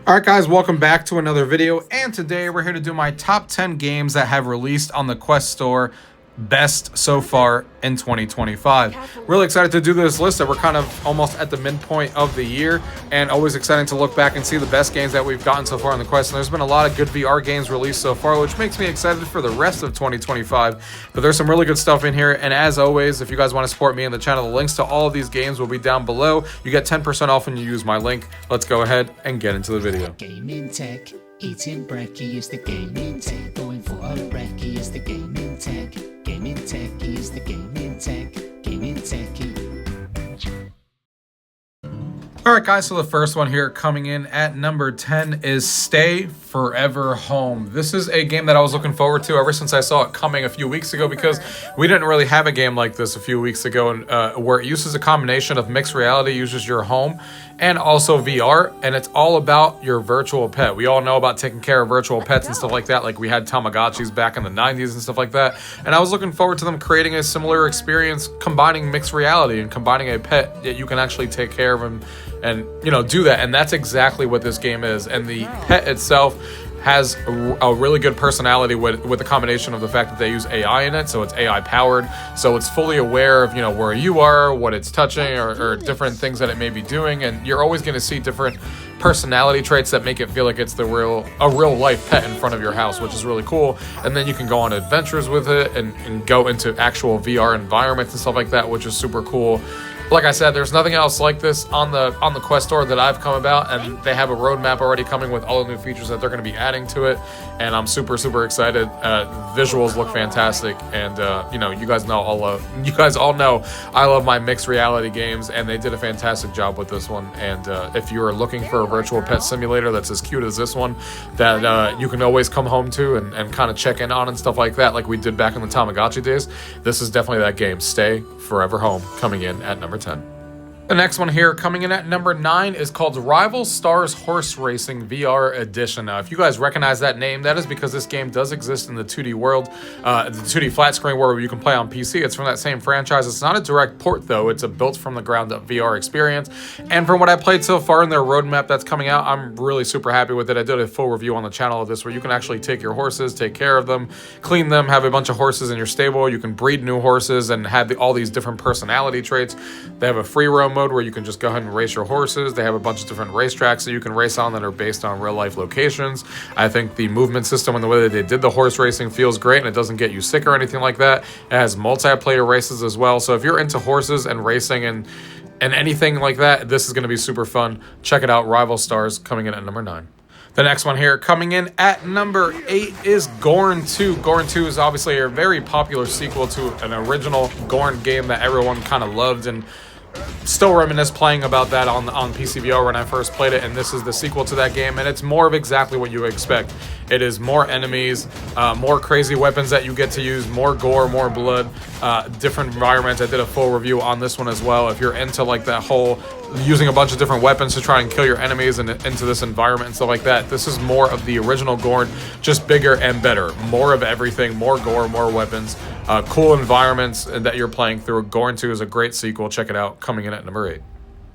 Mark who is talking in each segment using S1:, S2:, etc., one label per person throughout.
S1: Alright guys, welcome back to another video, and today we're here to do my top 10 games that have released on the Quest Store best so far in 2025. Really excited to do this list that we're kind of almost at the midpoint of the year, and always exciting to look back and see the best games that we've gotten so far on the Quest. And there's been a lot of good VR games released so far, which makes me excited for the rest of 2025. But there's some really good stuff in here, and as always, if you guys want to support me and the channel, the links to all of these games will be down below. You get 10% off when you use my link. Let's go ahead and get into the video.
S2: Gaming tech, eating brekkie is the gaming tech, going for a brekkie is the gaming tech, gaming techie is the gaming tech, gaming techie.
S1: Alright guys, so the first one here coming in at number 10 is Stay Forever Home. This is a game that I was looking forward to ever since I saw it coming a few weeks ago, because we didn't really have a game like this a few weeks ago, and where it uses a combination of mixed reality, uses your home, and also VR, and it's all about your virtual pet. We all know about taking care of virtual pets and stuff like that, like we had Tamagotchis back in the 90s and stuff like that, and I was looking forward to them creating a similar experience, combining mixed reality and combining a pet that you can actually take care of and you know, do that. And that's exactly what this game is. And the pet itself has a really good personality with the combination of the fact that they use AI in it, so it's AI powered, so it's fully aware of, you know, where you are, what it's touching, or different things that it may be doing, and you're always going to see different personality traits that make it feel like it's a real life pet in front of your house, which is really cool. And then you can go on adventures with it and go into actual VR environments and stuff like that, which is super cool. Like I said, there's nothing else like this on the Quest Store that I've come about, and they have a roadmap already coming with all the new features that they're going to be adding to it, and I'm super excited. Visuals look fantastic, and you know, you guys all know I love my mixed reality games, and they did a fantastic job with this one. And if you're looking for a virtual pet simulator that's as cute as this one, that you can always come home to and kind of check in on and stuff like that, like we did back in the Tamagotchi days, this is definitely that game. Stay Forever Home, coming in at number 10. The next one here coming in at number 9 is called Rival Stars Horse Racing VR Edition. Now, if you guys recognize that name, that is because this game does exist in the 2D world, the 2D flat screen world where you can play on PC. It's from that same franchise. It's not a direct port though. It's a built from the ground up VR experience. And from what I played so far in their roadmap that's coming out, I'm really super happy with it. I did a full review on the channel of this where you can actually take your horses, take care of them, clean them, have a bunch of horses in your stable. You can breed new horses and have all these different personality traits. They have a free roam mode where you can just go ahead and race your horses. They have a bunch of different racetracks that you can race on that are based on real life locations. I think the movement system and the way that they did the horse racing feels great, and it doesn't get you sick or anything like that. It has multiplayer races as well. So if you're into horses and racing and anything like that, this is going to be super fun. Check it out. Rival Stars coming in at number 9. The next one here coming in at number 8 is Gorn II. Gorn II is obviously a very popular sequel to an original Gorn game that everyone kind of loved, and still reminisce playing about that on PC VR when I first played it. And this is the sequel to that game, and it's more of exactly what you expect. It is more enemies, more crazy weapons that you get to use, more gore, more blood, different environments. I did a full review on this one as well. If you're into like that whole using a bunch of different weapons to try and kill your enemies and into this environment and stuff like that, this is more of the original Gorn, just bigger and better. More of everything, more gore, more weapons, cool environments that you're playing through. Gorn II is a great sequel. Check it out, coming in at number 8.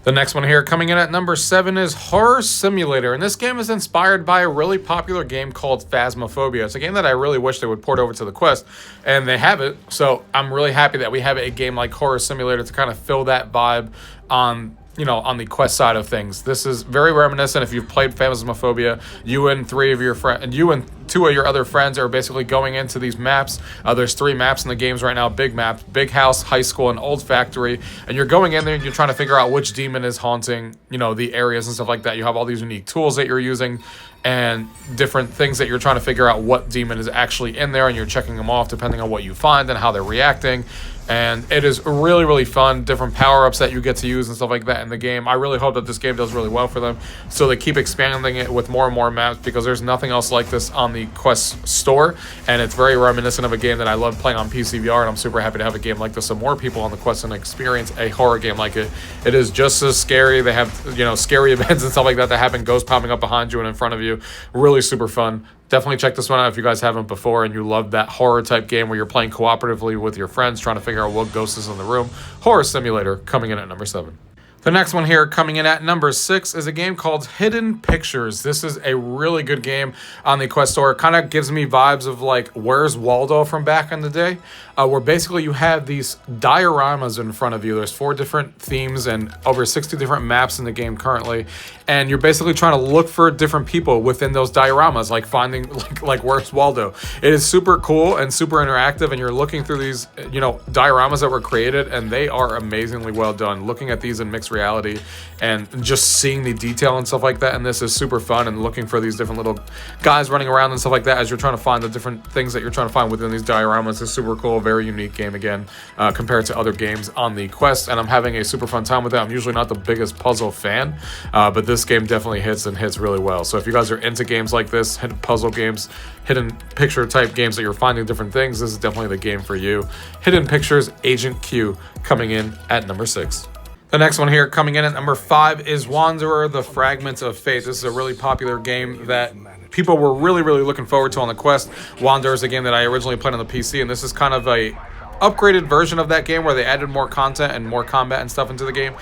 S1: The next one here coming in at number 7 is Horror Simulator, and this game is inspired by a really popular game called Phasmophobia. It's a game that I really wish they would port over to the Quest, and they have it, so I'm really happy that we have a game like Horror Simulator to kind of fill that vibe on, you know, on the Quest side of things. This is very reminiscent. If you've played Phasmophobia, you and 2 of your other friends are basically going into these maps. There's 3 maps in the games right now, big maps: big house, high school, and old factory. And you're going in there and you're trying to figure out which demon is haunting, you know, the areas and stuff like that. You have all these unique tools that you're using and different things that you're trying to figure out what demon is actually in there, and you're checking them off depending on what you find and how they're reacting. And it is really fun. Different power-ups that you get to use and stuff like that in the game. I really hope that this game does really well for them, so they keep expanding it with more and more maps, because there's nothing else like this on the Quest Store, and it's very reminiscent of a game that I love playing on PC VR, and I'm super happy to have a game like this so more people on the Quest can experience a horror game like it. It is just as scary. They have, you know, scary events and stuff like that happen, ghosts popping up behind you and in front of you. Really super fun. Definitely check this one out if you guys haven't before and you love that horror type game where you're playing cooperatively with your friends trying to figure out what ghost is in the room. Horror Simulator, coming in at number 7. The next one here coming in at number 6 is a game called Hidden Pictures. This is a really good game on the Quest Store. It kind of gives me vibes of like Where's Waldo from back in the day, where basically you have these dioramas in front of you. There's 4 different themes and over 60 different maps in the game currently. And you're basically trying to look for different people within those dioramas, like finding like Where's Waldo. It is super cool and super interactive, and you're looking through these, dioramas that were created, and they are amazingly well done. Looking at these in mixed reality and just seeing the detail and stuff like that, and this is super fun, and looking for these different little guys running around and stuff like that as you're trying to find the different things that you're trying to find within these dioramas is super cool. Very unique game again, compared to other games on the Quest, and I'm having a super fun time with it. I'm usually not the biggest puzzle fan, but this game definitely hits really well. So if you guys are into games like this, hidden puzzle games, hidden picture type games that you're finding different things, this is definitely the game for you. Hidden Pictures Agent Q coming in at number 6. The next one here coming in at number 5 is Wanderer, the Fragment of Fate. This is a really popular game that people were really looking forward to on the Quest. Wanderer is a game that I originally played on the PC, and this is kind of a upgraded version of that game where they added more content and more combat and stuff into the game.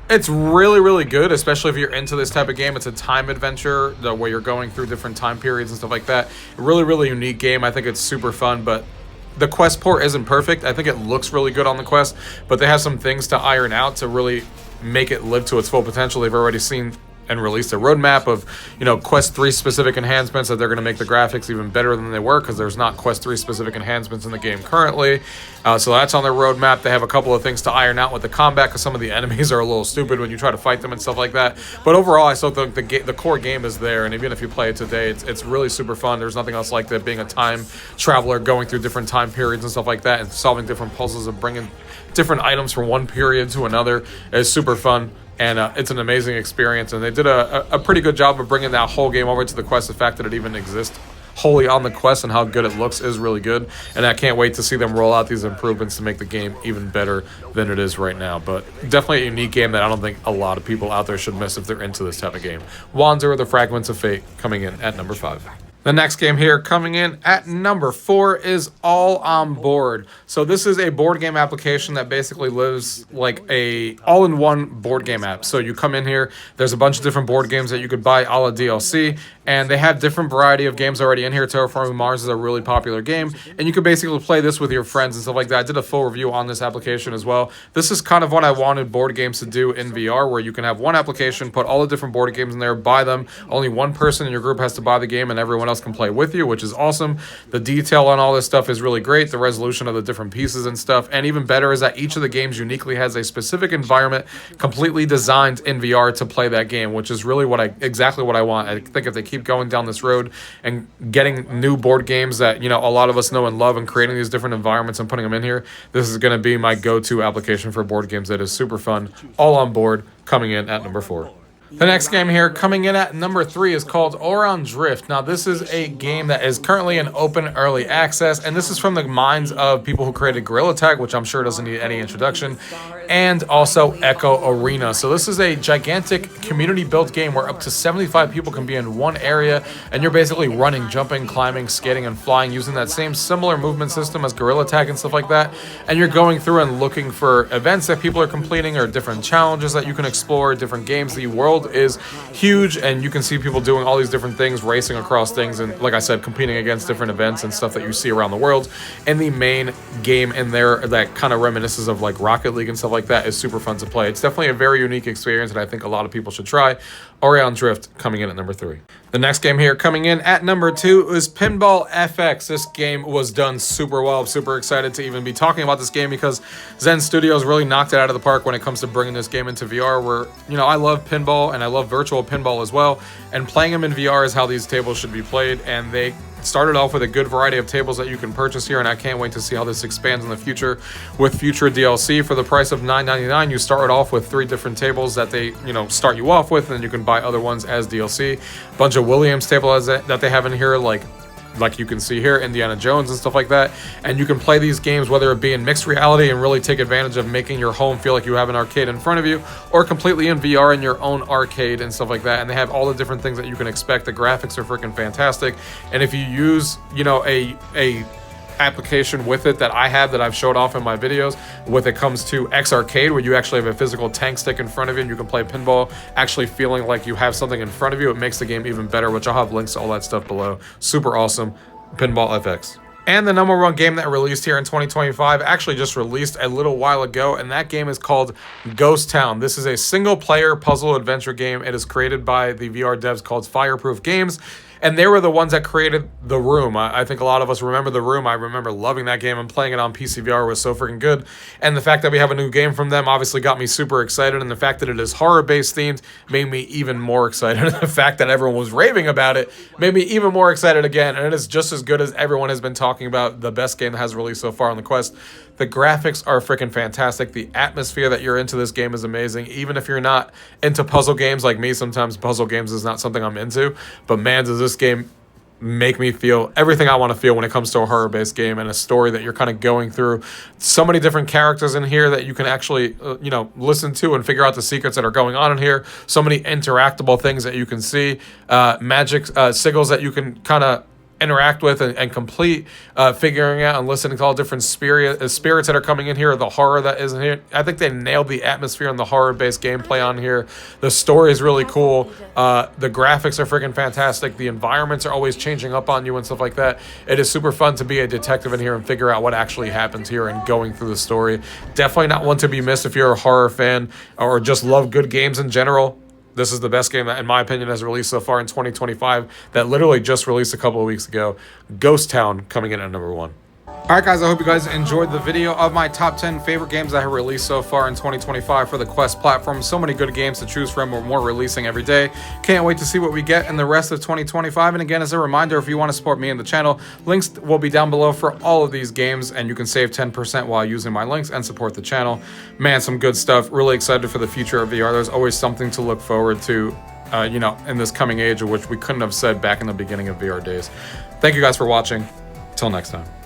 S1: It's really good, especially if you're into this type of game. It's a time adventure where you're going through different time periods and stuff like that. Really unique game. I think it's super fun, but the Quest port isn't perfect. I think it looks really good on the Quest, but they have some things to iron out to really make it live to its full potential. They've already seen and released a roadmap of, Quest 3 specific enhancements that they're going to make the graphics even better than they were, because there's not Quest 3 specific enhancements in the game currently. So that's on their roadmap. They have a couple of things to iron out with the combat, because some of the enemies are a little stupid when you try to fight them and stuff like that. But overall, I still think the core game is there, and even if you play it today, it's really super fun. There's nothing else like that, being a time traveler, going through different time periods and stuff like that, and solving different puzzles and bringing different items from one period to another is super fun. And it's an amazing experience, and they did a pretty good job of bringing that whole game over to the Quest. The fact that it even exists wholly on the Quest and how good it looks is really good, and I can't wait to see them roll out these improvements to make the game even better than it is right now. But definitely a unique game that I don't think a lot of people out there should miss if they're into this type of game. Wanderer, the Fragments of Fate, coming in at number 5. The next game here coming in at number 4 is All On Board. So this is a board game application that basically lives like a all-in-one board game app. So you come in here, there's a bunch of different board games that you could buy a la DLC, and they have different variety of games already in here. Terraforming Mars is a really popular game, and you could basically play this with your friends and stuff like that. I did a full review on this application as well. This is kind of what I wanted board games to do in VR, where you can have one application, put all the different board games in there, buy them. Only one person in your group has to buy the game, and everyone else can play with you, which is awesome. The detail on all this stuff is really great. The resolution of the different pieces and stuff, and even better is that each of the games uniquely has a specific environment completely designed in VR to play that game, which is really exactly what I want. I think if they keep going down this road and getting new board games that a lot of us know and love, and creating these different environments and putting them in here, this is going to be my go-to application for board games that is super fun. All On Board coming in at number 4. The next game here coming in at number 3 is called Orion Drift. Now this is a game that is currently in open early access, and this is from the minds of people who created Gorilla Tag, which I'm sure doesn't need any introduction, and also Echo Arena. So this is a gigantic community built game where up to 75 people can be in one area, and you're basically running, jumping, climbing, skating, and flying using that same similar movement system as Gorilla Tag and stuff like that. And you're going through and looking for events that people are completing, or different challenges that you can explore, different games. The world is huge, and you can see people doing all these different things, racing across things, and like I said, competing against different events and stuff that you see around the world. And the main game in there that kind of reminisces of like Rocket League and stuff like that is super fun to play. It's definitely a very unique experience, and I think a lot of people should try. Orion Drift coming in at number 3. The next game here coming in at number 2 is Pinball FX. This game was done super well. I'm super excited to even be talking about this game, because Zen Studios really knocked it out of the park when it comes to bringing this game into VR, where, I love pinball and I love virtual pinball as well, and playing them in VR is how these tables should be played, and they started off with a good variety of tables that you can purchase here, and I can't wait to see how this expands in the future with future DLC. For the price of $9.99, you start off with 3 different tables that they, start you off with, and then you can buy other ones as DLC. A bunch of Williams tables that they have in here, like you can see here, Indiana Jones and stuff like that. And you can play these games, whether it be in mixed reality and really take advantage of making your home feel like you have an arcade in front of you, or completely in VR in your own arcade and stuff like that. And they have all the different things that you can expect. The graphics are freaking fantastic. And if you use, a application with it that I have that I've showed off in my videos when it comes to X Arcade, where you actually have a physical tank stick in front of you and you can play pinball actually feeling like you have something in front of you. It makes the game even better, which I'll have links to all that stuff below. Super awesome. Pinball FX. And the number one game that released here in 2025 actually just released a little while ago, and that game is called Ghost Town. This is a single-player puzzle adventure game. It is created by the VR devs called Fireproof Games, and they were the ones that created The Room. I think a lot of us remember The Room. I remember loving that game, and playing it on PC VR was so freaking good. And the fact that we have a new game from them obviously got me super excited, and the fact that it is horror-based themed made me even more excited. And the fact that everyone was raving about it made me even more excited again, and it is just as good as everyone has been talking about, the best game that has released so far on the Quest. The graphics are freaking fantastic. The atmosphere that you're into this game is amazing. Even if you're not into puzzle games like me, sometimes puzzle games is not something I'm into. But man, does this game make me feel everything I want to feel when it comes to a horror-based game and a story that you're kind of going through. So many different characters in here that you can actually, listen to and figure out the secrets that are going on in here. So many interactable things that you can see. Magic sigils that you can kind of interact with and complete, figuring out and listening to all different spirits that are coming in here, the horror that is in here. I think they nailed the atmosphere and the horror-based gameplay on here. The story is really cool. The graphics are freaking fantastic. The environments are always changing up on you and stuff like that. It is super fun to be a detective in here and figure out what actually happens here and going through the story. Definitely not one to be missed if you're a horror fan or just love good games in general. This is the best game that, in my opinion, has released so far in 2025 that literally just released a couple of weeks ago. Ghost Town coming in at number 1. Alright guys, I hope you guys enjoyed the video of my top 10 favorite games that have released so far in 2025 for the Quest platform. So many good games to choose from, with more releasing every day. Can't wait to see what we get in the rest of 2025. And again, as a reminder, if you want to support me and the channel, links will be down below for all of these games, and you can save 10% while using my links and support the channel. Man, some good stuff. Really excited for the future of VR. There's always something to look forward to, in this coming age, of which we couldn't have said back in the beginning of VR days. Thank you guys for watching. Till next time.